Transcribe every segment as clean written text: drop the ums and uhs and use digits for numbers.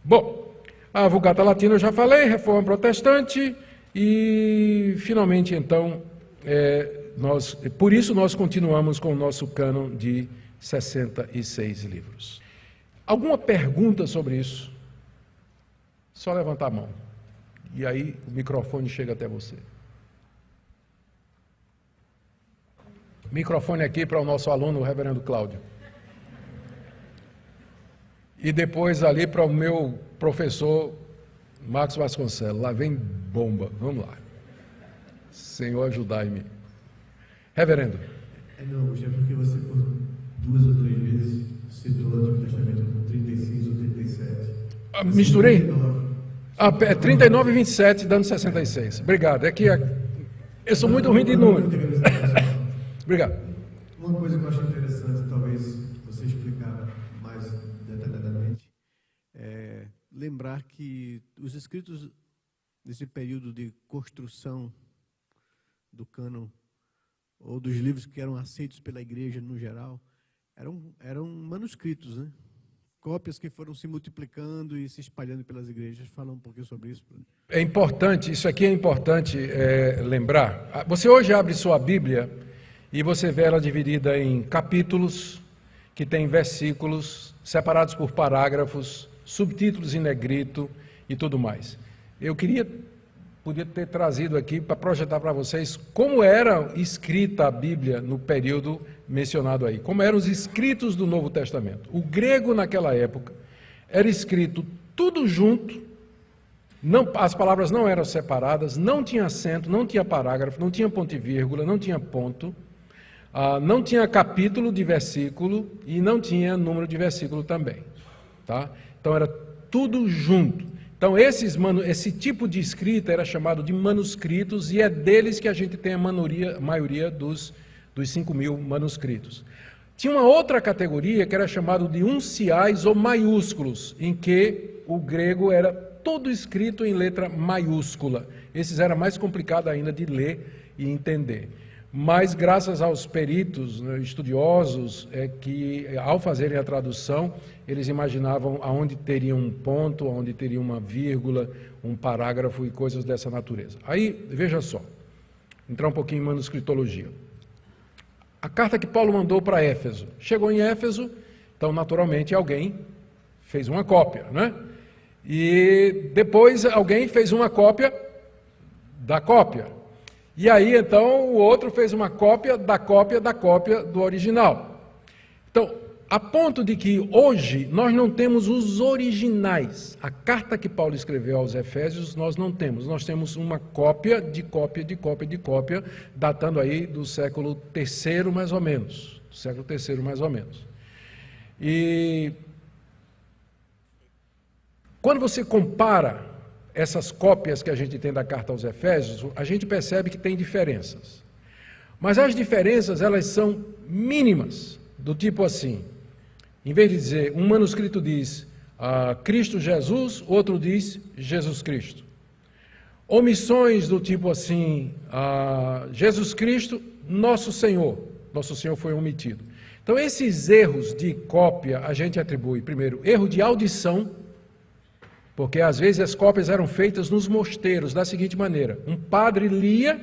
Bom, a Vulgata Latina eu já falei, Reforma Protestante, e finalmente, então, por isso nós continuamos com o nosso cânon de 66 livros. Alguma pergunta sobre isso? Só levantar a mão. E aí o microfone chega até você. Microfone aqui para o nosso aluno, o reverendo Cláudio. E depois ali para o meu professor, Marcos Vasconcelos. Lá vem bomba. Vamos lá. Senhor, ajudai-me. Reverendo. Não, já porque você por 2 ou 3 vezes citou o Antigo Testamento como 36 ou 37. Misturei? 39 e 27, dando 66. Obrigado. É que eu sou muito ruim de número. Obrigado. Uma coisa que eu acho interessante, talvez você explicar mais detalhadamente, é lembrar que os escritos desse período de construção do cânon, ou dos livros que eram aceitos pela igreja no geral, eram manuscritos, né? Cópias que foram se multiplicando e se espalhando pelas igrejas. Fala um pouquinho sobre isso. É importante, isso aqui é importante lembrar. Você hoje abre sua Bíblia e você vê ela dividida em capítulos, que tem versículos, separados por parágrafos, subtítulos em negrito e tudo mais. Eu podia ter trazido aqui para projetar para vocês como era escrita a Bíblia no período mencionado aí, como eram os escritos do Novo Testamento. O grego naquela época era escrito tudo junto, as palavras não eram separadas, não tinha acento, não tinha parágrafo, não tinha ponto e vírgula, não tinha ponto, não tinha capítulo de versículo e não tinha número de versículo também. Tá? Então era tudo junto. Então esse tipo de escrita era chamado de manuscritos e é deles que a gente tem a maioria dos 5.000 manuscritos. Tinha uma outra categoria que era chamado de unciais ou maiúsculos, em que o grego era todo escrito em letra maiúscula. Esses era mais complicado ainda de ler e entender. Mas graças aos peritos, né, estudiosos, que ao fazerem a tradução, eles imaginavam aonde teria um ponto, aonde teria uma vírgula, um parágrafo e coisas dessa natureza. Aí, veja só, entrar um pouquinho em manuscritologia. A carta que Paulo mandou para Éfeso, chegou em Éfeso, então naturalmente alguém fez uma cópia, né? E depois alguém fez uma cópia da cópia. E aí, então, o outro fez uma cópia da cópia da cópia do original. Então, a ponto de que hoje nós não temos os originais. A carta que Paulo escreveu aos Efésios nós não temos. Nós temos uma cópia de cópia de cópia de cópia, datando aí do século III mais ou menos. Do século III mais ou menos. E quando você compara essas cópias que a gente tem da carta aos Efésios, a gente percebe que tem diferenças. Mas as diferenças, elas são mínimas, do tipo assim, em vez de dizer, um manuscrito diz Cristo Jesus, outro diz Jesus Cristo. Omissões do tipo assim, Jesus Cristo, nosso Senhor foi omitido. Então esses erros de cópia a gente atribui, primeiro, erro de audição, porque às vezes as cópias eram feitas nos mosteiros da seguinte maneira, um padre lia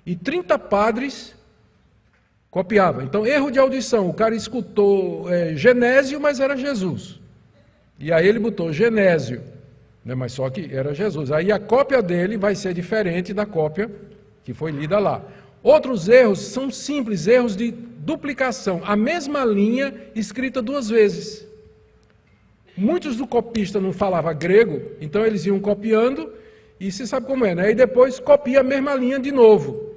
e 30 padres copiavam. Então, erro de audição, o cara escutou Genésio, mas era Jesus. E aí ele botou Genésio, né, mas só que era Jesus. Aí a cópia dele vai ser diferente da cópia que foi lida lá. Outros erros são simples, erros de duplicação. A mesma linha escrita 2 vezes. Muitos do copista não falavam grego, então eles iam copiando, e você sabe como é, né? E depois copia a mesma linha de novo.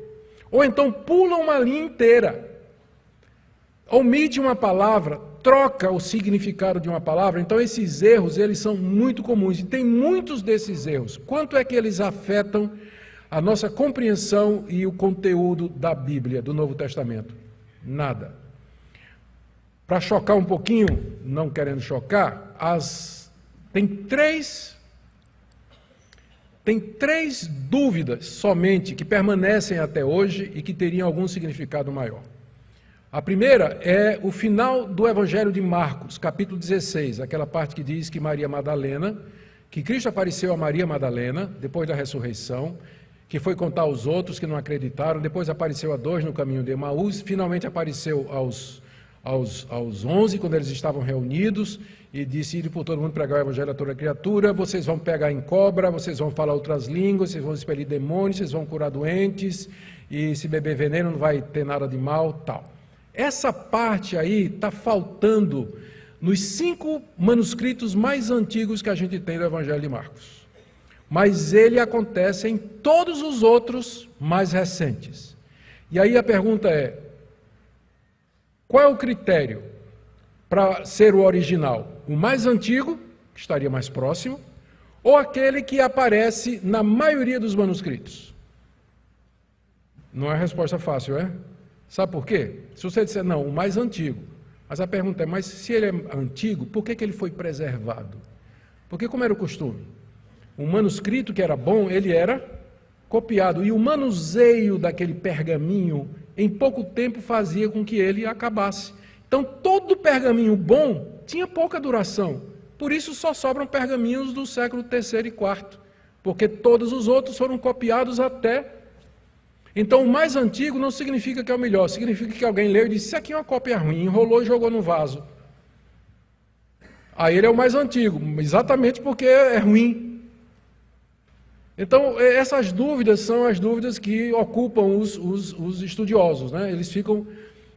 Ou então pula uma linha inteira. Omite uma palavra, troca o significado de uma palavra. Então esses erros, eles são muito comuns. E tem muitos desses erros. Quanto é que eles afetam a nossa compreensão e o conteúdo da Bíblia, do Novo Testamento? Nada. Para chocar um pouquinho, não querendo chocar, tem três dúvidas somente que permanecem até hoje e que teriam algum significado maior. A primeira é o final do Evangelho de Marcos, capítulo 16, aquela parte que diz que Maria Madalena, que Cristo apareceu a Maria Madalena, depois da ressurreição, que foi contar aos outros que não acreditaram, depois apareceu a 2 no caminho de Emaús, finalmente apareceu aos 11, quando eles estavam reunidos, e disse: "Ide por todo mundo pregar o evangelho a toda criatura, vocês vão pegar em cobra, vocês vão falar outras línguas, vocês vão expelir demônios, vocês vão curar doentes, e se beber veneno não vai ter nada de mal", tal. Essa parte aí está faltando nos 5 manuscritos mais antigos que a gente tem do Evangelho de Marcos. Mas ele acontece em todos os outros mais recentes. E aí a pergunta é: qual é o critério para ser o original? O mais antigo, que estaria mais próximo, ou aquele que aparece na maioria dos manuscritos? Não é a resposta fácil, é? Sabe por quê? Se você disser, não, o mais antigo. Mas a pergunta é, mas se ele é antigo, por que ele foi preservado? Porque como era o costume? Um manuscrito que era bom, ele era copiado. E o manuseio daquele pergaminho, em pouco tempo, fazia com que ele acabasse. Então, todo pergaminho bom tinha pouca duração. Por isso, só sobram pergaminhos do século III e IV. Porque todos os outros foram copiados até... Então, o mais antigo não significa que é o melhor. Significa que alguém leu e disse: "Isso aqui é uma cópia ruim", enrolou e jogou no vaso. Aí ele é o mais antigo, exatamente porque é ruim. Então, essas dúvidas são as dúvidas que ocupam os estudiosos, né? Eles ficam...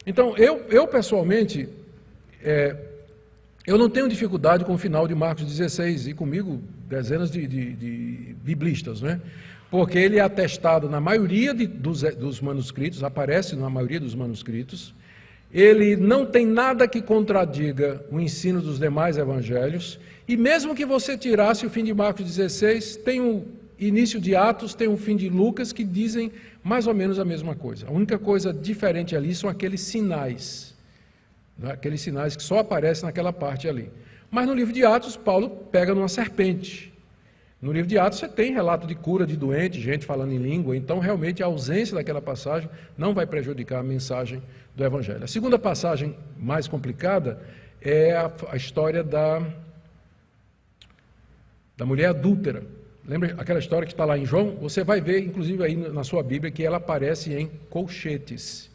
Então, eu pessoalmente, eu não tenho dificuldade com o final de Marcos 16, e comigo dezenas de biblistas, né? Porque ele é atestado na maioria dos manuscritos, aparece na maioria dos manuscritos, ele não tem nada que contradiga o ensino dos demais evangelhos, e mesmo que você tirasse o fim de Marcos 16, tem o início de Atos, tem o fim de Lucas, que dizem mais ou menos a mesma coisa. A única coisa diferente ali são aqueles sinais, né? Aqueles sinais que só aparecem naquela parte ali. Mas no livro de Atos, Paulo pega numa serpente. No livro de Atos você tem relato de cura de doente, gente falando em língua, então realmente a ausência daquela passagem não vai prejudicar a mensagem do Evangelho. A segunda passagem mais complicada é a história da mulher adúltera. Lembra aquela história que está lá em João? Você vai ver, inclusive aí na sua Bíblia, que ela aparece em colchetes.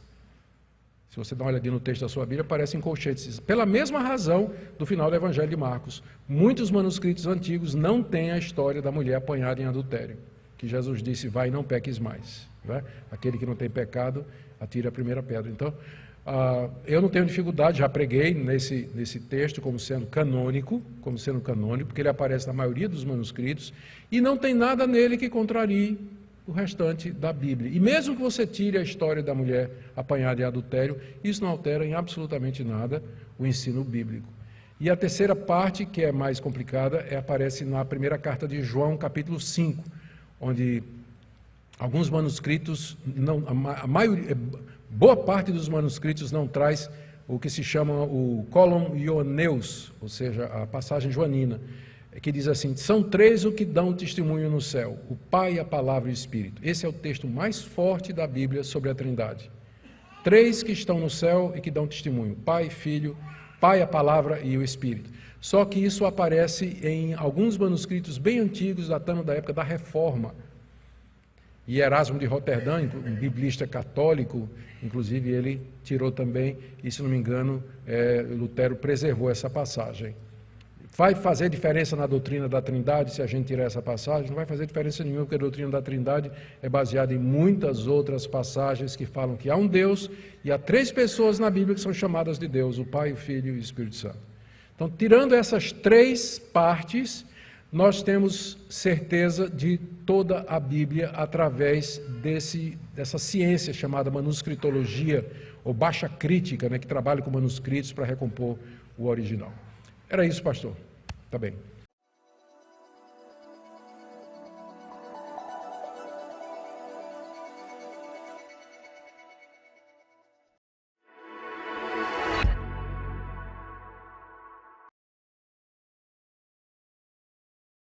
Se você dá uma olhadinha no texto da sua Bíblia, aparece em colchetes. Pela mesma razão do final do Evangelho de Marcos. Muitos manuscritos antigos não têm a história da mulher apanhada em adultério. Que Jesus disse: "Vai e não peques mais". Né? Aquele que não tem pecado, atire a primeira pedra. Então, eu não tenho dificuldade, já preguei nesse texto como sendo canônico, porque ele aparece na maioria dos manuscritos, e não tem nada nele que contrarie o restante da Bíblia. E mesmo que você tire a história da mulher apanhada em adultério, isso não altera em absolutamente nada o ensino bíblico. E a terceira parte, que é mais complicada, aparece na primeira carta de João, capítulo 5, onde alguns manuscritos, boa parte dos manuscritos não traz o que se chama o colon ioneus, ou seja, a passagem joanina, que diz assim: "São 3 o que dão testemunho no céu, o Pai, a Palavra e o Espírito". Esse é o texto mais forte da Bíblia sobre a Trindade. 3 que estão no céu e que dão testemunho: Pai, Filho, Pai, a Palavra e o Espírito. Só que isso aparece em alguns manuscritos bem antigos, datando da época da Reforma. E Erasmo de Roterdã, um biblista católico, inclusive ele tirou também, e se não me engano, Lutero preservou essa passagem. Vai fazer diferença na doutrina da Trindade se a gente tirar essa passagem? Não vai fazer diferença nenhuma, porque a doutrina da Trindade é baseada em muitas outras passagens que falam que há um Deus e há 3 pessoas na Bíblia que são chamadas de Deus: o Pai, o Filho e o Espírito Santo. Então, tirando essas 3 partes, nós temos certeza de toda a Bíblia através dessa ciência chamada manuscritologia, ou baixa crítica, né, que trabalha com manuscritos para recompor o original. Era isso, pastor. Tá bem.